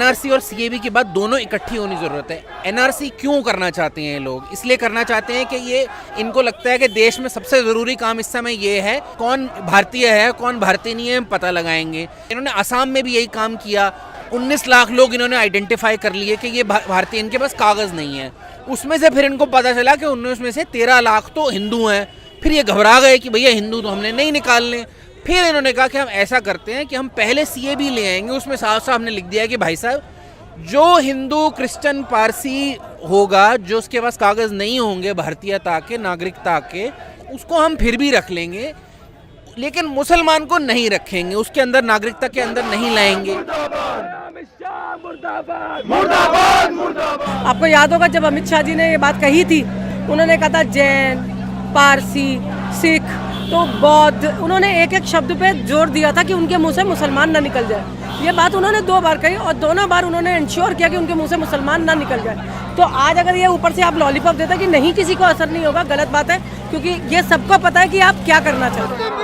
NRC और CAB की बात दोनों इकट्ठी होनी ज़रूरत है। एनआरसी क्यों करना चाहते हैं ये लोग? इसलिए करना चाहते हैं कि ये इनको लगता है कि देश में सबसे ज़रूरी काम इस समय ये है कौन भारतीय है कौन भारतीय नहीं है, पता लगाएंगे। इन्होंने असम में भी यही काम किया। 19 लाख लोग इन्होंने आइडेंटिफाई कर लिए कि ये भारतीय, इनके पास कागज़ नहीं है। उसमें से फिर इनको पता चला कि 19 में से 13 लाख तो हिंदू हैं। फिर ये घबरा गए कि भैया हिंदू तो हमने नहीं निकालने। फिर इन्होंने कहा कि हम ऐसा करते हैं कि हम पहले सीएबी ले आएंगे, उसमें साफ साफ हमने लिख दिया है कि भाई साहब जो हिंदू क्रिश्चियन पारसी होगा, जो उसके पास कागज़ नहीं होंगे भारतीयता के नागरिकता के, उसको हम फिर भी रख लेंगे, लेकिन मुसलमान को नहीं रखेंगे, उसके अंदर नागरिकता के अंदर नहीं लाएंगे। आपको याद होगा जब अमित शाह जी ने ये बात कही थी, उन्होंने कहा था जैन, पारसी, सिख, तो बौद्ध, उन्होंने एक एक शब्द पे जोर दिया था कि उनके मुंह से मुसलमान ना निकल जाए। ये बात उन्होंने 2 बार कही और दोनों बार उन्होंने इंश्योर किया कि उनके मुंह से मुसलमान ना निकल जाए। तो आज अगर ये ऊपर से आप लॉलीपॉप देते कि नहीं किसी को असर नहीं होगा, गलत बात है, क्योंकि ये सबको पता है कि आप क्या करना चाहते हैं।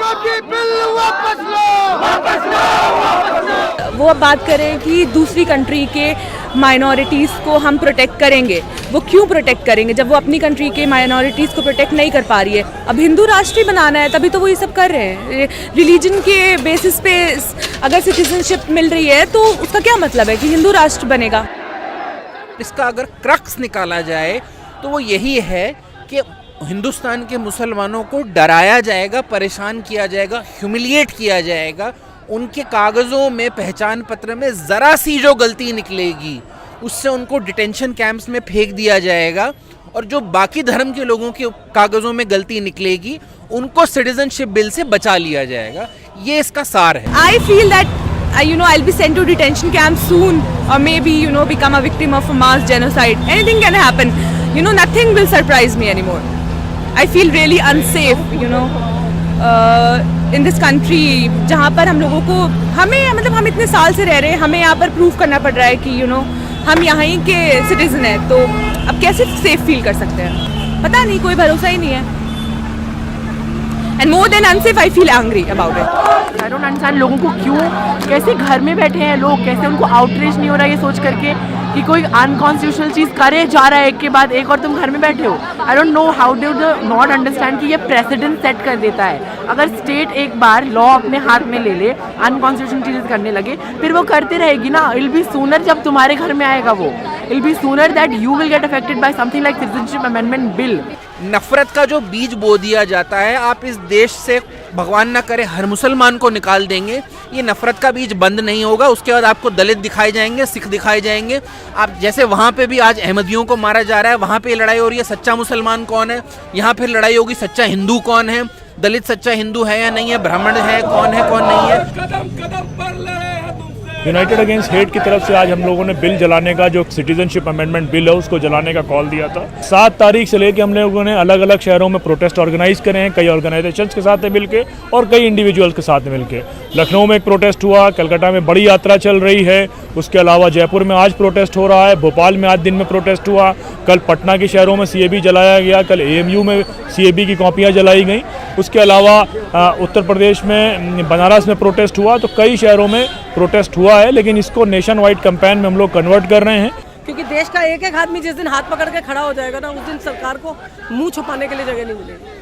वो अब बात करें कि दूसरी कंट्री के माइनॉरिटीज़ को हम प्रोटेक्ट करेंगे, वो क्यों प्रोटेक्ट करेंगे जब वो अपनी कंट्री के माइनॉरिटीज़ को प्रोटेक्ट नहीं कर पा रही है। अब हिंदू राष्ट्र बनाना है तभी तो वो ये सब कर रहे हैं। रिलीजन के बेसिस पे अगर सिटीजनशिप मिल रही है तो उसका क्या मतलब है कि हिंदू राष्ट्र बनेगा। इसका अगर क्रक्स निकाला जाए तो वो यही है कि हिंदुस्तान के मुसलमानों को डराया जाएगा, परेशान किया जाएगा, ह्यूमिलिएट किया जाएगा। उनके कागज़ों में, पहचान पत्र में ज़रा सी जो गलती निकलेगी उससे उनको डिटेंशन कैंप्स में फेंक दिया जाएगा, और जो बाकी धर्म के लोगों के कागज़ों में गलती निकलेगी उनको सिटीजनशिप बिल से बचा लिया जाएगा। ये इसका सार है। I feel that I'll be sent to detention camp soon, or maybe become a victim of a mass genocide. Anything can happen. Nothing will surprise me anymore. I feel really unsafe, in this country, जहाँ पर हम लोगों को हम इतने साल से रह रहे हैं, हमें यहाँ पर प्रूव करना पड़ रहा है कि हम यहाँ ही के सिटीजन हैं, तो अब कैसे सेफ फील कर सकते हैं, पता नहीं, कोई भरोसा ही नहीं है। And more than unsafe, I feel angry about it. I don't understand लोगों को क्यों, कैसे घर में बैठे हैं लोग, कैसे उनको आउटरीच नहीं हो रहा है ये सोच करके कि कोई अनकॉन्स्टिट्यूशनल चीज़ करे जा रहा है एक के बाद एक और तुम घर में बैठे हो। I don't know how do the not understand कि ये प्रेसिडेंट सेट कर देता है। अगर स्टेट एक बार लॉ अपने हाथ में ले ले, अनकॉन्स्टिट्यूशनल चीज़ें करने लगे, फिर वो करते रहेगी ना। इल बी सूनर जब तुम्हारे घर में आएगा वो, it'll be sooner that you will get affected by something like citizenship amendment bill. नफरत का जो बीज बो दिया जाता है, आप इस देश से भगवान ना करे हर मुसलमान को निकाल देंगे, ये नफरत का बीज बंद नहीं होगा। उसके बाद आपको दलित दिखाए जाएंगे, सिख दिखाए जाएंगे। आप जैसे वहाँ पे भी आज अहमदियों को मारा जा रहा है, वहाँ पे लड़ाई हो रही है सच्चा मुसलमान कौन है, यहाँ फिर लड़ाई होगी सच्चा हिंदू कौन है, दलित सच्चा हिंदू है या नहीं है, ब्राह्मण है कौन नहीं है। कदम कदम पर लड़े हैं तुमसे। यूनाइटेड अगेंस्ट हेट की तरफ से आज हम लोगों ने बिल जलाने का, जो सिटीजनशिप अमेंडमेंट बिल है, उसको जलाने का कॉल दिया था। 7 तारीख से लेके हम लोगों ने अलग अलग शहरों में प्रोटेस्ट ऑर्गेनाइज करे हैं, कई ऑर्गेनाइजेशंस के साथ मिलके और कई इंडिविजुअल्स के साथ मिलके। लखनऊ में एक प्रोटेस्ट हुआ, कलकत्ता में बड़ी यात्रा चल रही है, उसके अलावा जयपुर में आज प्रोटेस्ट हो रहा है, भोपाल में आज दिन में प्रोटेस्ट हुआ, कल पटना के शहरों में सीएबी जलाया गया, कल एएमयू में सीएबी की कॉपियाँ जलाई गई। उसके अलावा उत्तर प्रदेश में बनारस में प्रोटेस्ट हुआ। तो कई शहरों में प्रोटेस्ट हुआ है, लेकिन इसको नेशन वाइड कैंपेन में हम लोग कन्वर्ट कर रहे हैं, क्योंकि देश का एक एक आदमी जिस दिन हाथ पकड़ के खड़ा हो जाएगा ना, उस दिन सरकार को मुंह छुपाने के लिए जगह नहीं मिलेगी।